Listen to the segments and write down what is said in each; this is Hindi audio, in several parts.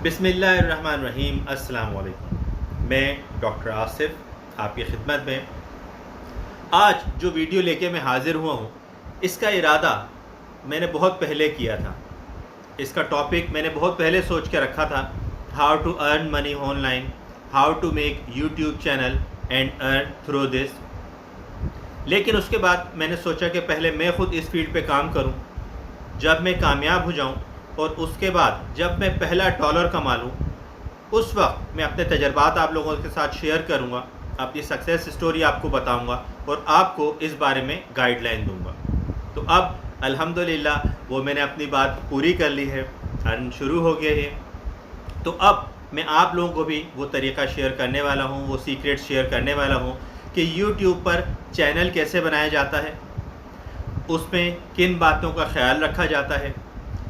बिस्मिल्लाहिर्रहमानिर्रहीम। अस्सलाम वालेकुम। मैं डॉक्टर आसिफ आपकी खिदमत में आज जो वीडियो लेके मैं हाज़िर हुआ हूँ, इसका इरादा मैंने बहुत पहले किया था। इसका टॉपिक मैंने बहुत पहले सोच के रखा था, how to earn money online, how to make YouTube channel and earn through this. लेकिन उसके बाद मैंने सोचा कि पहले मैं ख़ुद इस फील्ड पे काम करूं, जब मैं कामयाब हो जाऊं और उसके बाद जब मैं पहला डॉलर कमा लूं, उस वक्त मैं अपने तजर्बात आप लोगों के साथ शेयर करूंगा, अपनी सक्सेस स्टोरी आपको बताऊंगा और आपको इस बारे में गाइडलाइन दूंगा। तो अब अल्हम्दुलिल्लाह वो मैंने अपनी बात पूरी कर ली है, अर्न शुरू हो गया है। तो अब मैं आप लोगों को भी वो तरीक़ा शेयर करने वाला हूँ, वो सीक्रेट शेयर करने वाला हूँ कि यूट्यूब पर चैनल कैसे बनाया जाता है, उसमें किन बातों का ख्याल रखा जाता है,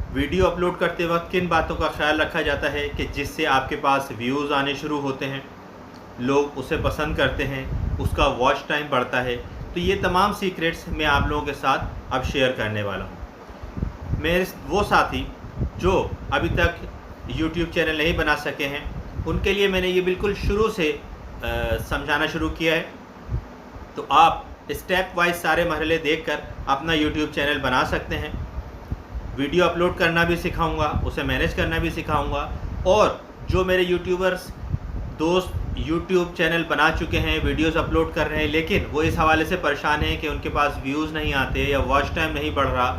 वीडियो अपलोड करते वक्त किन बातों का ख्याल रखा जाता है कि जिससे आपके पास व्यूज़ आने शुरू होते हैं, लोग उसे पसंद करते हैं, उसका वॉच टाइम बढ़ता है। तो ये तमाम सीक्रेट्स मैं आप लोगों के साथ अब शेयर करने वाला हूँ। मेरे वो साथी जो अभी तक यूट्यूब चैनल नहीं बना सके हैं, उनके लिए मैंने ये बिल्कुल शुरू से समझाना शुरू किया है। तो आप स्टेप वाइज सारे मरहले देखकर अपना यूट्यूब चैनल बना सकते हैं। वीडियो अपलोड करना भी सिखाऊंगा, उसे मैनेज करना भी सिखाऊंगा। और जो मेरे यूट्यूबर्स दोस्त यूट्यूब चैनल बना चुके हैं, वीडियोस अपलोड कर रहे हैं, लेकिन वो इस हवाले से परेशान हैं कि उनके पास व्यूज़ नहीं आते या वॉच टाइम नहीं बढ़ रहा,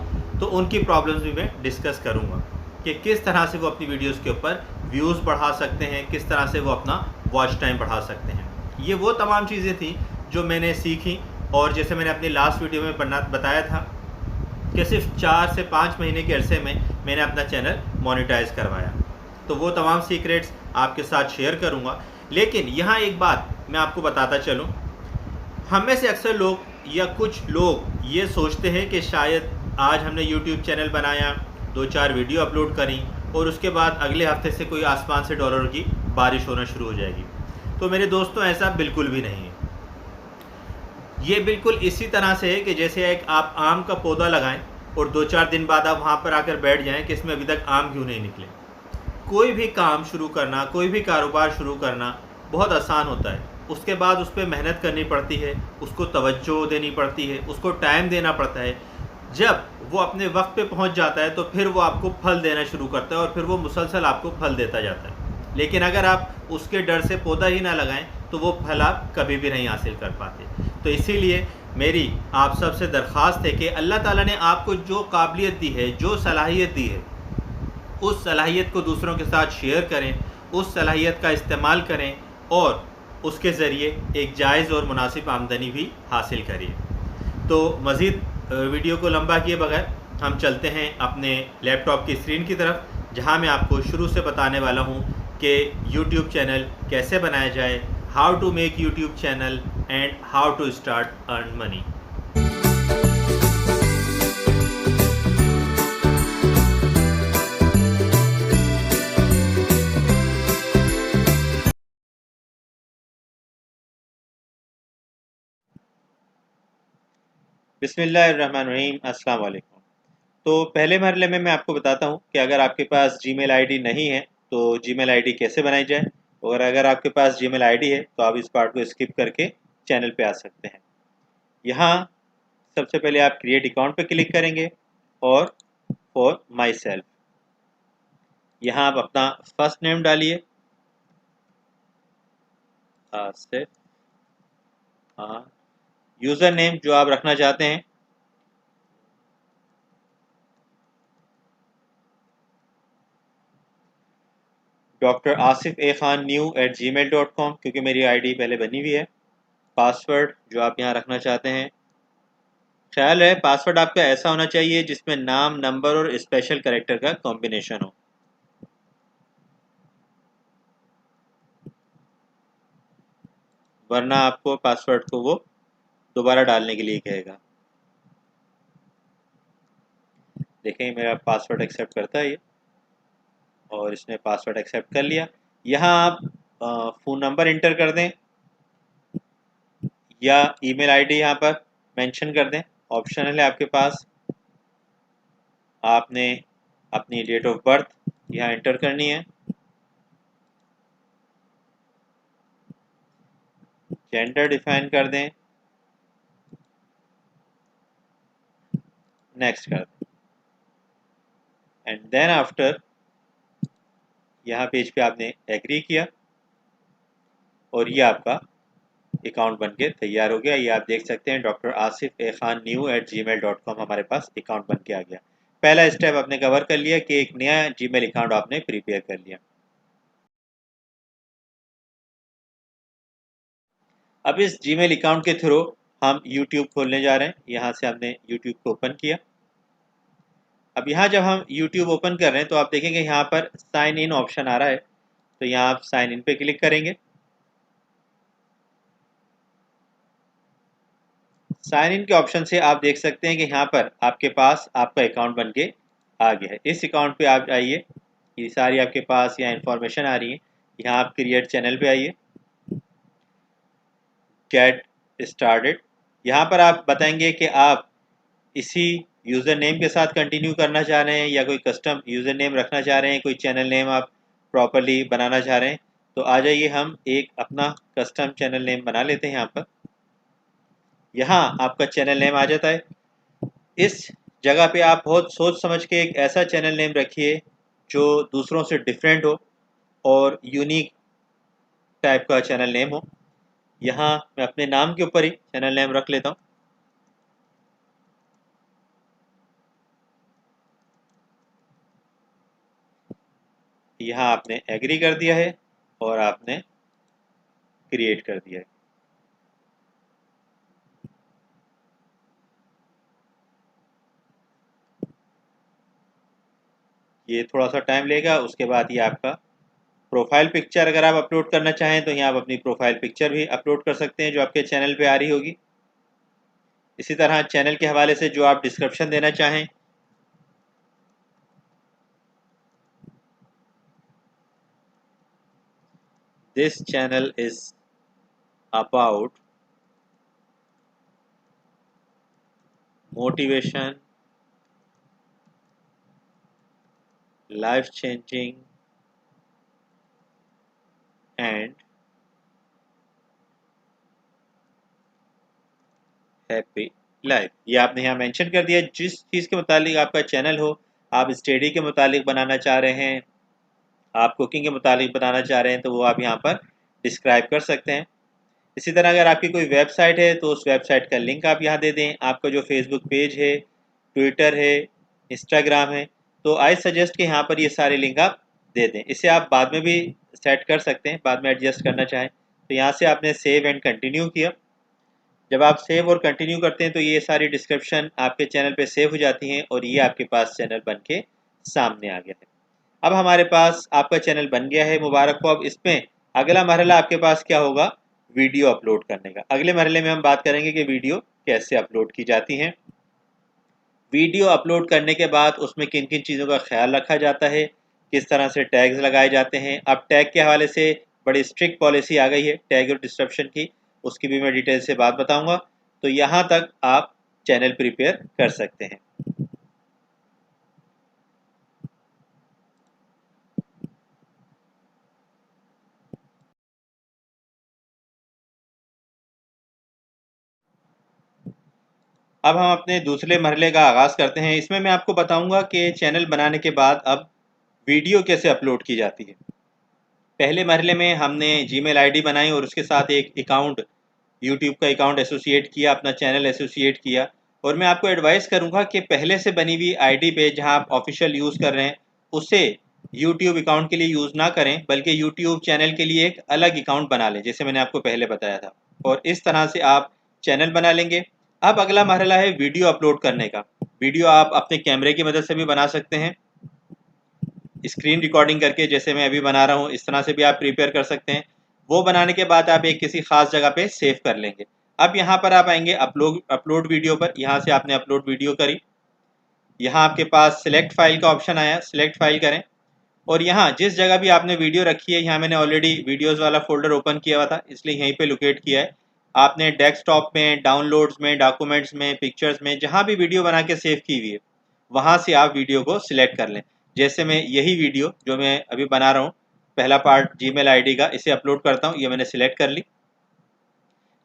तो उनकी प्रॉब्लम्स भी मैं डिस्कस करूँगा कि किस तरह से वो अपनी वीडियोज़ के ऊपर व्यूज़ बढ़ा सकते हैं, किस तरह से वो अपना वॉच टाइम बढ़ा सकते हैं। ये वो तमाम चीज़ें थी जो मैंने सीखी, और जैसे मैंने अपनी लास्ट वीडियो में बताया था कि सिर्फ 4 से 5 महीने के अरसे में मैंने अपना चैनल मोनेटाइज़ करवाया। तो वो तमाम सीक्रेट्स आपके साथ शेयर करूँगा। लेकिन यहाँ एक बात मैं आपको बताता चलूँ, हम में से अक्सर लोग या कुछ लोग ये सोचते हैं कि शायद आज हमने यूट्यूब चैनल बनाया, 2-4 वीडियो अपलोड करी और उसके बाद अगले हफ्ते से कोई आसमान से डॉलर की बारिश होना शुरू हो जाएगी। तो मेरे दोस्तों, ऐसा बिल्कुल भी नहीं है। ये बिल्कुल इसी तरह से है कि जैसे एक आप आम का पौधा लगाएं और 2-4 दिन बाद आप वहाँ पर आकर बैठ जाएं कि इसमें अभी तक आम क्यों नहीं निकले। कोई भी काम शुरू करना, कोई भी कारोबार शुरू करना बहुत आसान होता है। उसके बाद उस पर मेहनत करनी पड़ती है, उसको तवज्जो देनी पड़ती है, उसको टाइम देना पड़ता है। जब वो अपने वक्त पे पहुंच जाता है तो फिर वो आपको फल देना शुरू करता है और फिर वो मुसलसल आपको फल देता जाता है। लेकिन अगर आप उसके डर से पौधा ही ना लगाएं तो वो फल आप कभी भी नहीं हासिल कर पाते। तो इसीलिए मेरी आप सबसे दरख्वास्त है कि अल्लाह ताला ने आपको जो काबिलियत दी है, जो सलाहियत दी है, उस सलाहियत को दूसरों के साथ शेयर करें, उस सलाहियत का इस्तेमाल करें और उसके ज़रिए एक जायज़ और मुनासिब आमदनी भी हासिल करिए। तो मज़ीद वीडियो को लंबा किए बगैर हम चलते हैं अपने लैपटॉप की स्क्रीन की तरफ, जहां मैं आपको शुरू से बताने वाला हूं कि यूट्यूब चैनल कैसे बनाया जाए, how to make YouTube channel and how to start earn money. बिस्मिल्लाहिर्रहमानिर्रहीम। अस्सलाम वालेकुम। तो पहले मरहले में मैं आपको बताता हूँ कि अगर आपके पास जीमेल आईडी नहीं है तो जीमेल आईडी कैसे बनाई जाए, और अगर आपके पास जीमेल आईडी है तो आप इस पार्ट को स्किप करके चैनल पे आ सकते हैं। यहाँ सबसे पहले आप क्रिएट अकाउंट पे क्लिक करेंगे और फॉर माई सेल्फ यहाँ आप अपना फर्स्ट नेम डालिए, आसिफ। हाँ, यूज़र नेम जो आप रखना चाहते हैं, डॉक्टर आसिफ ए खान new@gmail.com, क्योंकि मेरी आईडी पहले बनी हुई है। पासवर्ड जो आप यहाँ रखना चाहते हैं, ख्याल है पासवर्ड आपका ऐसा होना चाहिए जिसमें नाम, नंबर और स्पेशल कैरेक्टर का कॉम्बिनेशन हो। वरना आपको पासवर्ड को वो दोबारा डालने के लिए कहेगा। देखें मेरा पासवर्ड एक्सेप्ट करता है ये, और इसने पासवर्ड एक्सेप्ट कर लिया। यहाँ आप फ़ोन नंबर इंटर कर दें या ईमेल आईडी यहाँ पर मेंशन कर दें, ऑप्शनल है आपके पास। आपने अपनी डेट ऑफ बर्थ यहाँ एंटर करनी है, जेंडर डिफाइन कर दें, नेक्स्ट कर दें, एंड देन आफ्टर यहाँ पेज पे आपने एग्री किया और ये आपका अकाउंट बन के तैयार हो गया। ये आप देख सकते हैं drasif-a-khan-new@gmail.com हमारे पास अकाउंट बन के आ गया। पहला स्टेप आपने कवर कर लिया कि एक नया जीमेल अकाउंट आपने प्रिपेयर कर लिया। अब इस जीमेल अकाउंट के थ्रू हम यूट्यूब खोलने जा रहे हैं। यहाँ से हमने यूट्यूब को ओपन किया। अब यहाँ जब हम यूट्यूब ओपन कर रहे हैं तो आप देखेंगे यहाँ पर साइन इन ऑप्शन आ रहा है, तो यहाँ आप साइन इन पे क्लिक करेंगे। साइन इन के ऑप्शन से आप देख सकते हैं कि यहाँ पर आपके पास आपका अकाउंट बन के आ गया है। इस अकाउंट पे आप आइए, ये सारी आपके पास यहाँ इंफॉर्मेशन आ रही है। यहाँ आप क्रिएट चैनल पे आइए, गेट स्टार्टेड। यहाँ पर आप बताएंगे कि आप इसी यूज़र नेम के साथ कंटिन्यू करना चाह रहे हैं या कोई कस्टम यूज़र नेम रखना चाह रहे हैं, कोई चैनल नेम आप प्रॉपरली बनाना चाह रहे हैं। तो आ जाइए, हम एक अपना कस्टम चैनल नेम बना लेते हैं। यहाँ पर यहाँ आपका चैनल नेम आ जाता है। इस जगह पे आप बहुत सोच समझ के एक ऐसा चैनल नेम रखिए जो दूसरों से डिफरेंट हो और यूनिक टाइप का चैनल नेम हो। यहाँ मैं अपने नाम के ऊपर ही चैनल नेम रख लेता हूँ। यहाँ आपने एग्री कर दिया है और आपने क्रिएट कर दिया है। ये थोड़ा सा टाइम लेगा। उसके बाद ये आपका प्रोफाइल पिक्चर अगर आप अपलोड करना चाहें तो यहाँ आप अपनी प्रोफाइल पिक्चर भी अपलोड कर सकते हैं जो आपके चैनल पे आ रही होगी। इसी तरह चैनल के हवाले से जो आप डिस्क्रिप्शन देना चाहें, this channel is about motivation, life changing and happy life. ये आपने यहाँ मेंशन कर दिया। जिस चीज़ के मुतालिक आपका चैनल हो, आप स्टडी के मुतालिक बनाना चाह रहे हैं, आप कुकिंग के मुतालिक बनाना चाह रहे हैं, तो वो आप यहाँ पर डिस्क्राइब कर सकते हैं। इसी तरह अगर आपकी कोई वेबसाइट है तो उस वेबसाइट का लिंक आप यहाँ दे दें। आपका जो फेसबुक पेज है, ट्विटर है, इंस्टाग्राम है, तो आई सजेस्ट कि यहाँ पर ये सारे लिंक आप दे दें। इसे आप बाद में भी सेट कर सकते हैं, बाद में एडजस्ट करना चाहें तो। यहाँ से आपने सेव एंड कंटिन्यू किया। जब आप सेव और कंटिन्यू करते हैं तो ये सारी डिस्क्रिप्शन आपके चैनल पे सेव हो जाती हैं और ये आपके पास चैनल बन के सामने आ गया है। अब हमारे पास आपका चैनल बन गया है, मुबारक हो। अब इसमें अगला मरहला आपके पास क्या होगा? वीडियो अपलोड करने का। अगले मरहले में हम बात करेंगे कि वीडियो कैसे अपलोड की जाती हैं। वीडियो अपलोड करने के बाद उसमें किन किन चीज़ों का ख्याल रखा जाता है, किस तरह से टैग्स लगाए जाते हैं। अब टैग के हवाले से बड़ी स्ट्रिक्ट पॉलिसी आ गई है टैग और डिस्क्रिप्शन की, उसकी भी मैं डिटेल से बात बताऊंगा। तो यहाँ तक आप चैनल प्रिपेयर कर सकते हैं। अब हम अपने दूसरे मरहले का आगाज़ करते हैं। इसमें मैं आपको बताऊंगा कि चैनल बनाने के बाद अब वीडियो कैसे अपलोड की जाती है। पहले मरहले में हमने जीमेल आईडी बनाई और उसके साथ एक अकाउंट, यूट्यूब का अकाउंट एसोसिएट किया, अपना चैनल एसोसिएट किया। और मैं आपको एडवाइस करूंगा कि पहले से बनी हुई आईडी पे जहां आप ऑफिशियल यूज़ कर रहे हैं उसे यूट्यूब अकाउंट के लिए यूज़ ना करें, बल्कि यूट्यूब चैनल के लिए एक अलग अकाउंट बना लें, जैसे मैंने आपको पहले बताया था। और इस तरह से आप चैनल बना लेंगे। अब अगला मरहला है वीडियो अपलोड करने का। वीडियो आप अपने कैमरे की मदद से भी बना सकते हैं, स्क्रीन रिकॉर्डिंग करके, जैसे मैं अभी बना रहा हूँ इस तरह से भी आप प्रिपेयर कर सकते हैं। वो बनाने के बाद आप एक किसी खास जगह पे सेव कर लेंगे। अब यहाँ पर आप आएंगे अपलोड वीडियो पर। यहाँ से आपने अपलोड वीडियो करी, यहाँ आपके पास सिलेक्ट फाइल का ऑप्शन आया, सिलेक्ट फाइल करें। और यहाँ जिस जगह भी आपने वीडियो रखी है, यहाँ मैंने ऑलरेडी वीडियोज़ वाला फोल्डर ओपन किया हुआ था इसलिए यहीं पे लोकेट किया है। आपने डेस्कटॉप में, डाउनलोड्स में, डॉक्यूमेंट्स में, पिक्चर्स में, जहाँ भी वीडियो बना के सेव की हुई है वहाँ से आप वीडियो को सिलेक्ट कर लें। जैसे मैं यही वीडियो जो मैं अभी बना रहा हूँ, पहला पार्ट जीमेल आईडी का, इसे अपलोड करता हूँ। ये मैंने सिलेक्ट कर ली।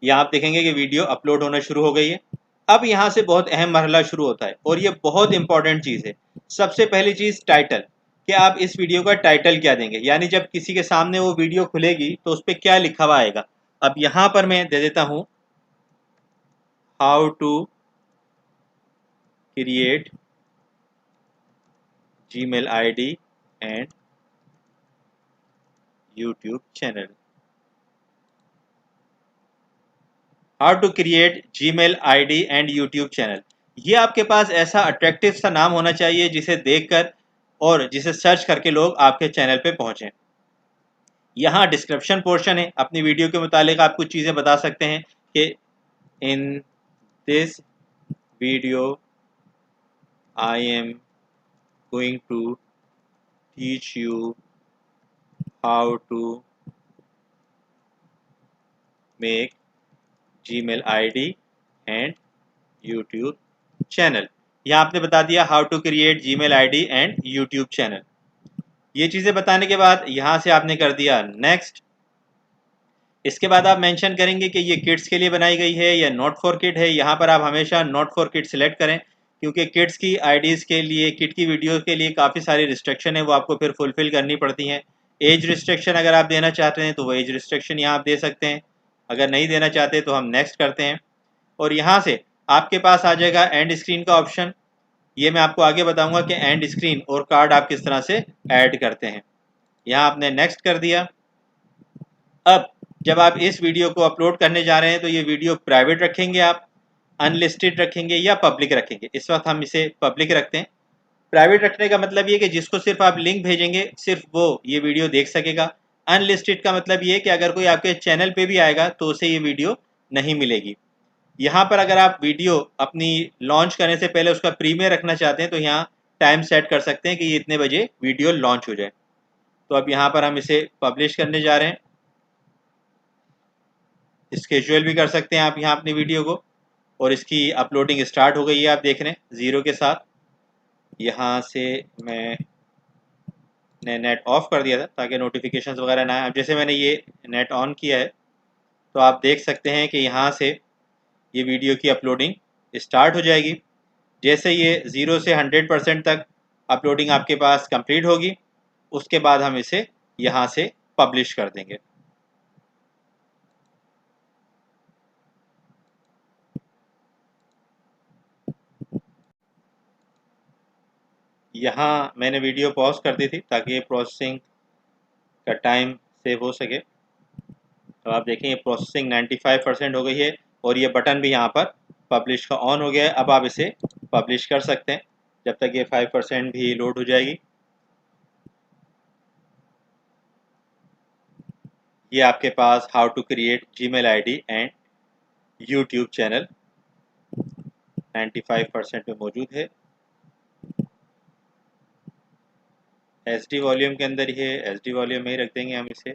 यहाँ आप देखेंगे कि वीडियो अपलोड होना शुरू हो गई है। अब यहाँ से बहुत अहम मरहला शुरू होता है और ये बहुत इंपॉर्टेंट चीज़ है। सबसे पहली चीज़ टाइटल, कि आप इस वीडियो का टाइटल क्या देंगे, यानी जब किसी के सामने वो वीडियो खुलेगी तो उस पर क्या लिखा हुआ आएगा। अब यहाँ पर मैं दे देता हूँ how to create Gmail ID and YouTube channel. How to create Gmail ID and YouTube channel. ये आपके पास ऐसा अट्रैक्टिव सा नाम होना चाहिए जिसे देखकर और जिसे सर्च करके लोग आपके चैनल पे पहुंचें। यहाँ डिस्क्रिप्शन पोर्शन है, अपनी वीडियो के मुतालिक आप कुछ चीज़ें बता सकते हैं कि in this video I am going to teach you how to make Gmail ID and YouTube channel. यहाँ आपने बता दिया how to create Gmail ID and YouTube channel. ये चीज़ें बताने के बाद यहाँ से आपने कर दिया नेक्स्ट। इसके बाद आप मेंशन करेंगे कि ये किड्स के लिए बनाई गई है या नॉट फॉर किड है। यहाँ पर आप हमेशा नॉट फॉर किड सिलेक्ट करें, क्योंकि किड्स की आईडीज़ के लिए, किड की वीडियो के लिए काफ़ी सारी रिस्ट्रिक्शन है, वो आपको फिर फुलफ़िल करनी पड़ती हैं। एज रिस्ट्रिक्शन अगर आप देना चाहते हैं तो वो एज रिस्ट्रिक्शन यहाँ आप दे सकते हैं, अगर नहीं देना चाहते तो हम नेक्स्ट करते हैं। और यहाँ से आपके पास आ जाएगा एंड स्क्रीन का ऑप्शन। ये मैं आपको आगे बताऊंगा कि एंड स्क्रीन और कार्ड आप किस तरह से ऐड करते हैं। यहाँ आपने नेक्स्ट कर दिया। अब जब आप इस वीडियो को अपलोड करने जा रहे हैं तो ये वीडियो प्राइवेट रखेंगे आप, अनलिस्टेड रखेंगे या पब्लिक रखेंगे। इस वक्त हम इसे पब्लिक रखते हैं। प्राइवेट रखने का मतलब ये कि जिसको सिर्फ आप लिंक भेजेंगे सिर्फ वो ये वीडियो देख सकेगा। अनलिस्टेड का मतलब ये कि अगर कोई आपके चैनल पे भी आएगा तो उसे ये वीडियो नहीं मिलेगी। यहाँ पर अगर आप वीडियो अपनी लॉन्च करने से पहले उसका प्रीमियर रखना चाहते हैं तो यहाँ टाइम सेट कर सकते हैं कि ये इतने बजे वीडियो लॉन्च हो जाए। तो अब यहाँ पर हम इसे पब्लिश करने जा रहे हैं। स्केड्यूल भी कर सकते हैं आप यहाँ अपनी वीडियो को, और इसकी अपलोडिंग स्टार्ट हो गई है, आप देख रहे हैं 0 के साथ। यहाँ से मैंने नेट ऑफ कर दिया था ताकि नोटिफिकेशंस वगैरह ना आए। अब जैसे मैंने ये नेट ऑन किया है तो आप देख सकते हैं कि यहाँ से ये वीडियो की अपलोडिंग स्टार्ट हो जाएगी। जैसे ये 0 से 100% तक अपलोडिंग आपके पास कंप्लीट होगी, उसके बाद हम इसे यहाँ से पब्लिश कर देंगे। यहाँ मैंने वीडियो पॉज कर दी थी ताकि ये प्रोसेसिंग का टाइम सेव हो सके। तो आप देखें ये प्रोसेसिंग 95% हो गई है और ये बटन भी यहाँ पर पब्लिश का ऑन हो गया है। अब आप इसे पब्लिश कर सकते हैं जब तक ये 5% भी लोड हो जाएगी। ये आपके पास how to create Gmail ID and YouTube channel 95% में मौजूद है। एचडी वॉल्यूम के अंदर ही है, एचडी वॉल्यूम में ही रख देंगे हम इसे।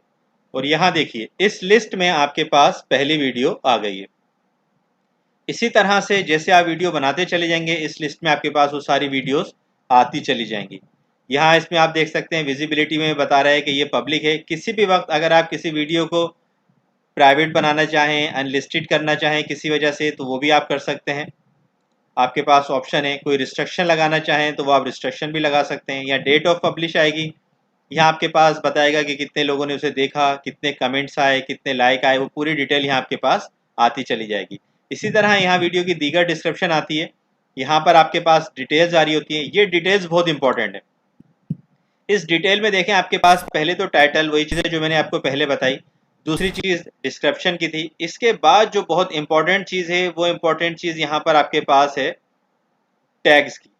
और यहाँ देखिए इस लिस्ट में आपके पास पहली वीडियो आ गई है। इसी तरह से जैसे आप वीडियो बनाते चले जाएंगे इस लिस्ट में आपके पास वो सारी वीडियोस आती चली जाएंगी। यहाँ इसमें आप देख सकते हैं विजिबिलिटी में बता रहा है कि ये पब्लिक है। किसी भी वक्त अगर आप किसी वीडियो को प्राइवेट बनाना चाहें, अनलिस्टेड करना चाहें किसी वजह से, तो वो भी आप कर सकते हैं। आपके पास ऑप्शन है। कोई रिस्ट्रिक्शन लगाना चाहें तो वो आप रिस्ट्रिक्शन भी लगा सकते हैं। या डेट ऑफ पब्लिश आएगी, यहाँ आपके पास बताएगा कि कितने लोगों ने उसे देखा, कितने कमेंट्स आए, कितने लाइक आए, वो पूरी डिटेल यहाँ आपके पास आती चली जाएगी। इसी तरह यहाँ वीडियो की दीगर डिस्क्रिप्शन आती है। यहाँ पर आपके पास डिटेल्स आ रही होती हैं। ये डिटेल्स बहुत इंपॉर्टेंट है। इस डिटेल में देखें आपके पास पहले तो टाइटल, वही चीज़ें जो मैंने आपको पहले बताई। दूसरी चीज़ डिस्क्रिप्शन की थी। इसके बाद जो बहुत इंपॉर्टेंट चीज़ है वो इंपॉर्टेंट चीज़ यहाँ पर आपके पास है टैग्स की।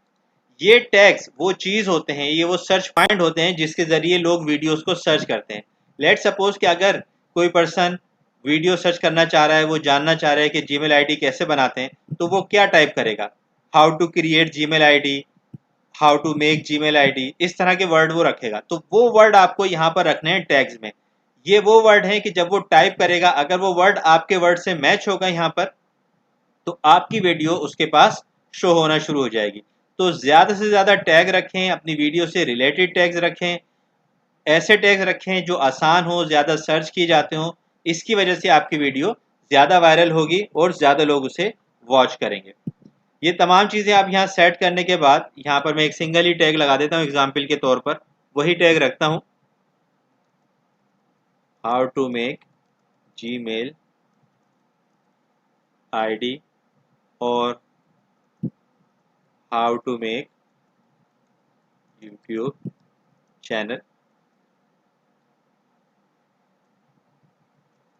ये टैग्स वो चीज़ होते हैं, ये वो सर्च पॉइंट होते हैं जिसके ज़रिए लोग वीडियोस को सर्च करते हैं। लेट सपोज कि अगर कोई पर्सन वीडियो सर्च करना चाह रहा है, वो जानना चाह रहा है कि जीमेल आईडी कैसे बनाते हैं, तो वो क्या टाइप करेगा, how to create Gmail ID, how to make Gmail ID, इस तरह के वर्ड वो रखेगा। तो वो वर्ड आपको यहाँ पर रखने हैं टैग्स में। ये वो वर्ड हैं कि जब वो टाइप करेगा, अगर वो वर्ड आपके वर्ड से मैच होगा यहाँ पर, तो आपकी वीडियो उसके पास शो होना शुरू हो जाएगी। तो ज़्यादा से ज़्यादा टैग रखें, अपनी वीडियो से रिलेटेड टैग्स रखें, ऐसे टैग्स रखें जो आसान हो, ज़्यादा सर्च किए जाते हों। इसकी वजह से आपकी वीडियो ज़्यादा वायरल होगी और ज़्यादा लोग उसे वॉच करेंगे। ये तमाम चीज़ें आप यहाँ सेट करने के बाद यहाँ पर मैं एक सिंगल ही टैग लगा देता हूँ एग्जाम्पल के तौर पर, वही टैग रखता हूँ, how to make Gmail ID और how to make YouTube channel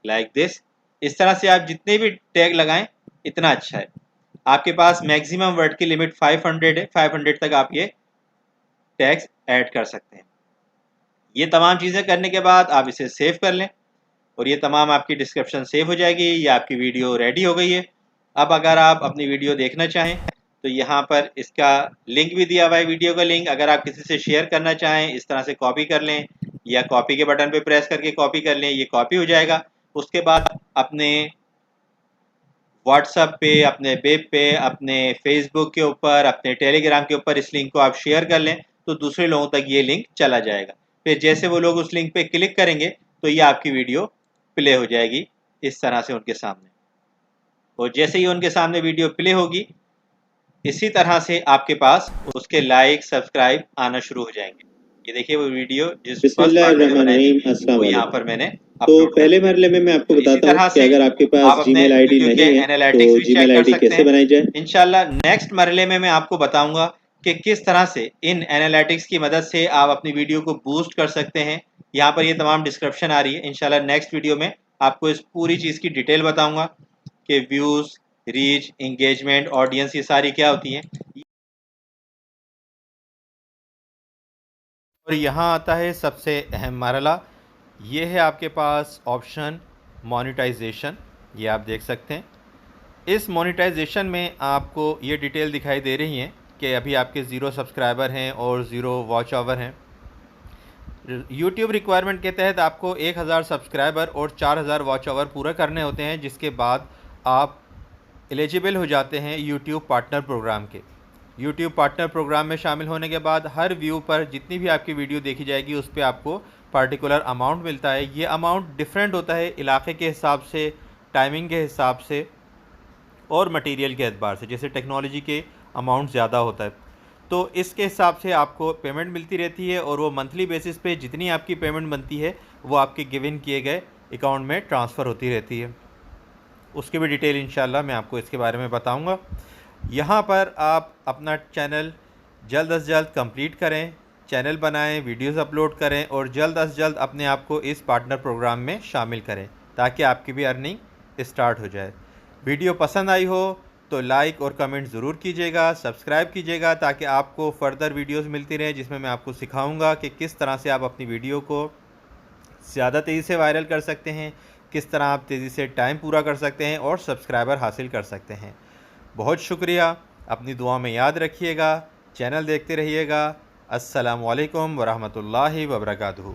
like this. इस तरह से आप जितने भी टैग लगाएं इतना अच्छा है। आपके पास मैक्सिमम वर्ड की लिमिट 500 है, 500 तक आप ये टैग्स ऐड कर सकते हैं। ये तमाम चीज़ें करने के बाद आप इसे सेव कर लें और ये तमाम आपकी डिस्क्रिप्शन सेव हो जाएगी। ये आपकी वीडियो रेडी हो गई है। अब अगर आप अपनी वीडियो देखना चाहें तो यहाँ पर इसका लिंक भी दिया हुआ है, वीडियो का लिंक। अगर आप किसी से शेयर करना चाहें इस तरह से कॉपी कर लें या कॉपी के बटन पे प्रेस करके कॉपी कर लें, ये कॉपी हो जाएगा। उसके बाद अपने व्हाट्सएप पे, अपने वेब पे, अपने फेसबुक के ऊपर, अपने टेलीग्राम के ऊपर इस लिंक को आप शेयर कर लें तो दूसरे लोगों तक ये लिंक चला जाएगा। फिर जैसे वो लोग उस लिंक पे क्लिक करेंगे तो ये आपकी वीडियो प्ले हो जाएगी इस तरह से उनके सामने। और जैसे ही उनके सामने वीडियो प्ले होगी इसी तरह से आपके पास उसके लाइक सब्सक्राइब आना शुरू हो जाएंगे। ये देखिए वो वीडियो जिस फर्स्ट पार्ट में बनाई थी वो यहाँ पर मैंने तो पहले मरले में मैं आपको बताता हूँ कि अगर आपके पास जीमेल आईडी नहीं है तो जीमेल आईडी कैसे बनाई जाए। इंशाल्लाह नेक्स्ट मरले में मैं आपको बताऊंगा कि किस तरह से इन एनालिटिक्स की मदद से आप अपनी वीडियो को बूस्ट कर सकते हैं। यहाँ पर ये तमाम डिस्क्रिप्शन आ रही है। इंशाल्लाह नेक्स्ट वीडियो में आपको इस पूरी चीज़ की डिटेल बताऊंगा कि व्यूज़, रीच, इंगेजमेंट, ऑडियंस ये सारी क्या होती हैं। और यहाँ आता है सबसे अहम मरला, ये है आपके पास ऑप्शन मोनेटाइजेशन। ये आप देख सकते हैं। इस मोनेटाइजेशन में आपको ये डिटेल दिखाई दे रही हैं कि अभी आपके 0 सब्सक्राइबर हैं और 0 वॉच आवर हैं। यूट्यूब रिक्वायरमेंट के तहत आपको 1000 सब्सक्राइबर और 4000 वॉच आवर पूरा करने होते हैं, जिसके बाद आप एलिजिबल हो जाते हैं यूट्यूब पार्टनर प्रोग्राम के। यूट्यूब पार्टनर प्रोग्राम में शामिल होने के बाद हर व्यू पर जितनी भी आपकी वीडियो देखी जाएगी उस पर आपको पार्टिकुलर अमाउंट मिलता है। ये अमाउंट डिफरेंट होता है इलाके के हिसाब से, टाइमिंग के हिसाब से और मटेरियल के एतबार से। जैसे टेक्नोलॉजी के अमाउंट ज़्यादा होता है तो इसके हिसाब से आपको पेमेंट मिलती रहती है और वो मंथली बेसिस पे जितनी आपकी पेमेंट बनती है वो आपके गिवन किए गए अकाउंट में ट्रांसफ़र होती रहती है। उसकी भी डिटेल इंशाल्लाह मैं आपको इसके बारे में बताऊंगा। यहाँ पर आप अपना चैनल जल्द अज़ जल्द कंप्लीट करें, चैनल बनाएं, वीडियोस अपलोड करें और जल्द अज़ जल्द अपने आप को इस पार्टनर प्रोग्राम में शामिल करें ताकि आपकी भी अर्निंग स्टार्ट हो जाए। वीडियो पसंद आई हो तो लाइक और कमेंट ज़रूर कीजिएगा, सब्सक्राइब कीजिएगा ताकि आपको फ़र्दर वीडियोस मिलती रहें जिसमें मैं आपको सिखाऊंगा कि किस तरह से आप अपनी वीडियो को ज़्यादा तेज़ी से वायरल कर सकते हैं, किस तरह आप तेज़ी से टाइम पूरा कर सकते हैं और सब्सक्राइबर हासिल कर सकते हैं। बहुत शुक्रिया, अपनी दुआ में याद रखिएगा, चैनल देखते रहिएगा। अस्सलामु अलैकुम वरहमतुल्लाहि वबरकातुहू।